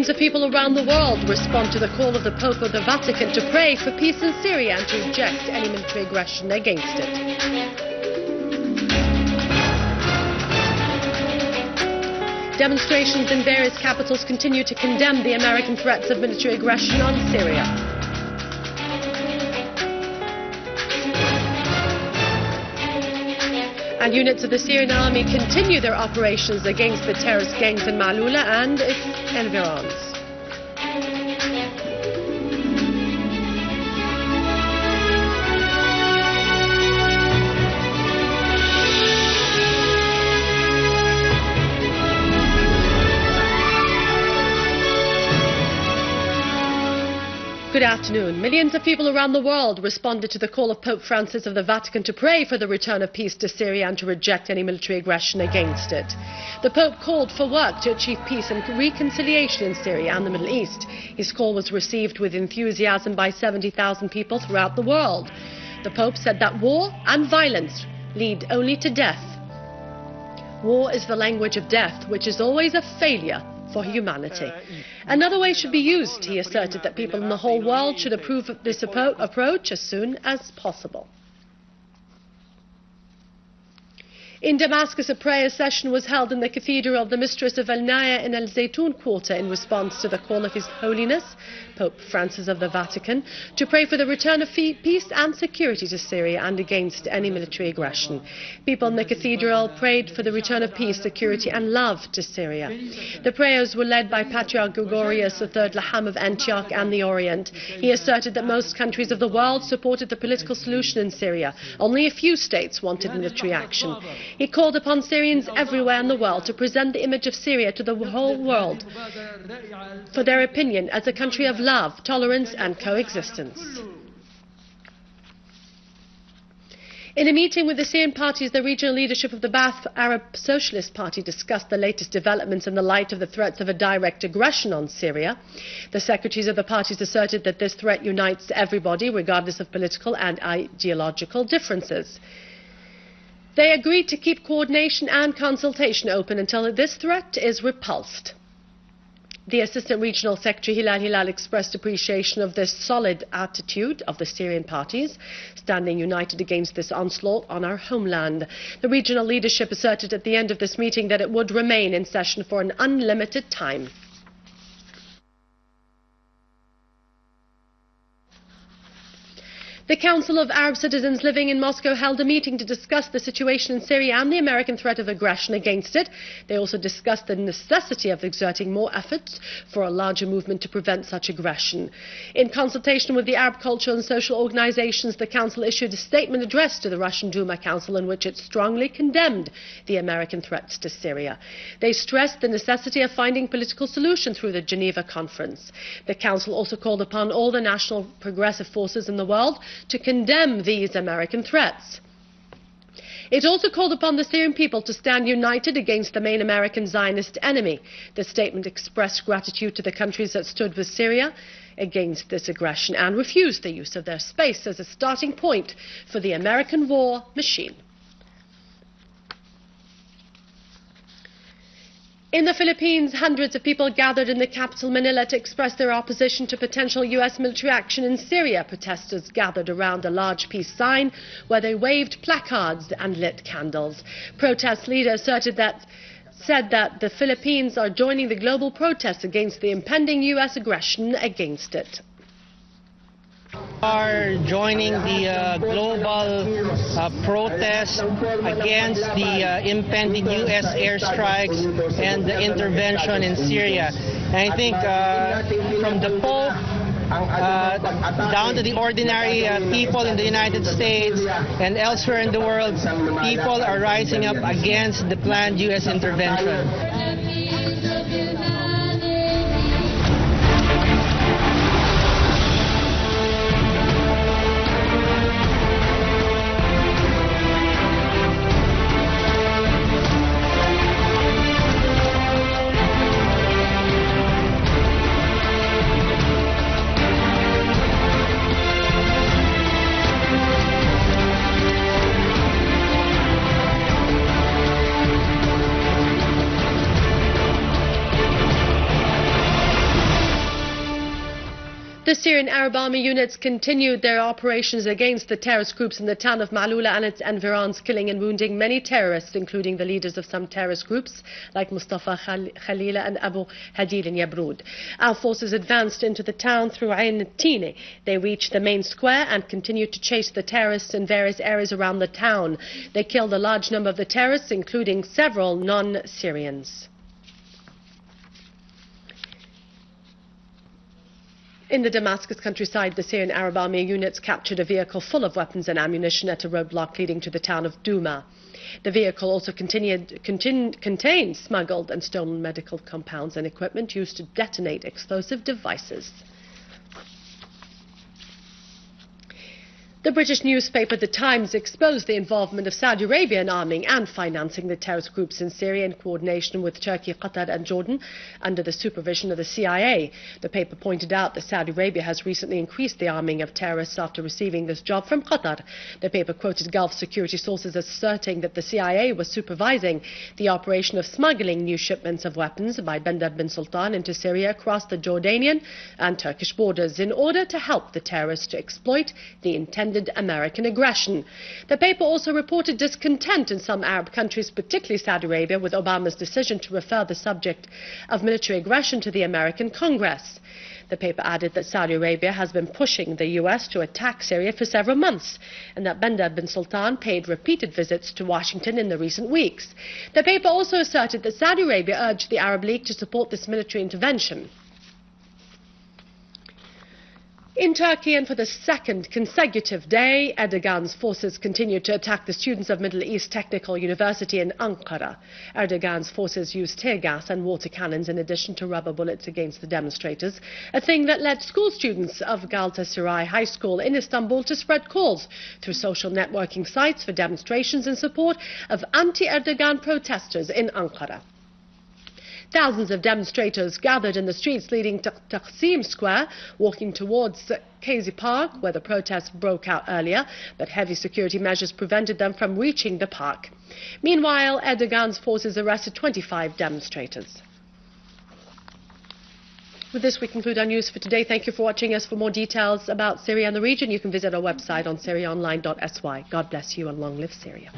Millions of people around the world respond to the call of the Pope of the Vatican to pray for peace in Syria and to reject any military aggression against it. Demonstrations in various capitals continue to condemn the American threats of military aggression on Syria. And units of the Syrian army continue their operations against the terrorist gangs in Malula and its environs. Good afternoon. Millions of people around the world responded to the call of Pope Francis of the Vatican to pray for the return of peace to Syria and to reject any military aggression against it. The Pope called for work to achieve peace and reconciliation in Syria and the Middle East. His call was received with enthusiasm by 70,000 people throughout the world. The Pope said that war and violence lead only to death. War is the language of death, which is always a failure for humanity. Another way should be used. He asserted that people in the whole world should approve of this approach as soon as possible. In Damascus, a prayer session was held in the Cathedral of the Mistress of Al-Naya in Al-Zaytun Quarter in response to the call of His Holiness, Pope Francis of the Vatican, to pray for the return of peace and security to Syria and against any military aggression. People in the cathedral prayed for the return of peace, security and love to Syria. The prayers were led by Patriarch Gregorius III Laham of Antioch and the Orient. He asserted that most countries of the world supported the political solution in Syria. Only a few states wanted military action. He called upon Syrians everywhere in the world to present the image of Syria to the whole world for their opinion as a country of love, tolerance and coexistence. In a meeting with the Syrian parties, the regional leadership of the Ba'ath Arab Socialist Party discussed the latest developments in the light of the threats of a direct aggression on Syria. The secretaries of the parties asserted that this threat unites everybody, regardless of political and ideological differences. They agreed to keep coordination and consultation open until this threat is repulsed. The Assistant Regional Secretary Hilal expressed appreciation of this solid attitude of the Syrian parties, standing united against this onslaught on our homeland. The regional leadership asserted at the end of this meeting that it would remain in session for an unlimited time. The Council of Arab Citizens living in Moscow held a meeting to discuss the situation in Syria and the American threat of aggression against it. They also discussed the necessity of exerting more efforts for a larger movement to prevent such aggression. In consultation with the Arab cultural and social organizations, the Council issued a statement addressed to the Russian Duma Council in which it strongly condemned the American threats to Syria. They stressed the necessity of finding political solution through the Geneva Conference. The Council also called upon all the national progressive forces in the world to condemn these American threats. It also called upon the Syrian people to stand united against the main American Zionist enemy. The statement expressed gratitude to the countries that stood with Syria against this aggression and refused the use of their space as a starting point for the American war machine. In the Philippines, hundreds of people gathered in the capital Manila to express their opposition to potential U.S. military action in Syria. Protesters gathered around a large peace sign where they waved placards and lit candles. Protest leaders said that the Philippines are joining the global protests against the impending U.S. aggression against it. Are joining the global protest against the impending U.S. airstrikes and the intervention in Syria. And I think from the Pope down to the ordinary people in the United States and elsewhere in the world, people are rising up against the planned U.S. intervention. The Syrian Arab Army units continued their operations against the terrorist groups in the town of Ma'loula and its environs, killing and wounding many terrorists, including the leaders of some terrorist groups like Mustafa Khalila and Abu Hadid in Yabrud. Our forces advanced into the town through Ain Tine. They reached the main square and continued to chase the terrorists in various areas around the town. They killed a large number of the terrorists, including several non-Syrians. In the Damascus countryside, the Syrian Arab Army units captured a vehicle full of weapons and ammunition at a roadblock leading to the town of Douma. The vehicle also contained smuggled and stolen medical compounds and equipment used to detonate explosive devices. The British newspaper The Times exposed the involvement of Saudi Arabia in arming and financing the terrorist groups in Syria in coordination with Turkey, Qatar and Jordan under the supervision of the CIA. The paper pointed out that Saudi Arabia has recently increased the arming of terrorists after receiving this job from Qatar. The paper quoted Gulf security sources asserting that the CIA was supervising the operation of smuggling new shipments of weapons by Bandar bin Sultan into Syria across the Jordanian and Turkish borders in order to help the terrorists to exploit the intended American aggression. The paper also reported discontent in some Arab countries, particularly Saudi Arabia, with Obama's decision to refer the subject of military aggression to the American Congress. The paper added that Saudi Arabia has been pushing the U.S. to attack Syria for several months, and that Bandar bin Sultan paid repeated visits to Washington in the recent weeks. The paper also asserted that Saudi Arabia urged the Arab League to support this military intervention. In Turkey, and for the second consecutive day, Erdogan's forces continued to attack the students of Middle East Technical University in Ankara. Erdogan's forces used tear gas and water cannons in addition to rubber bullets against the demonstrators, a thing that led school students of Galatasaray High School in Istanbul to spread calls through social networking sites for demonstrations in support of anti-Erdogan protesters in Ankara. Thousands of demonstrators gathered in the streets leading to Taksim Square, walking towards Kazi Park, where the protests broke out earlier, but heavy security measures prevented them from reaching the park. Meanwhile, Erdogan's forces arrested 25 demonstrators. With this, we conclude our news for today. Thank you for watching us. For more details about Syria and the region, you can visit our website on syriaonline.sy. God bless you and long live Syria.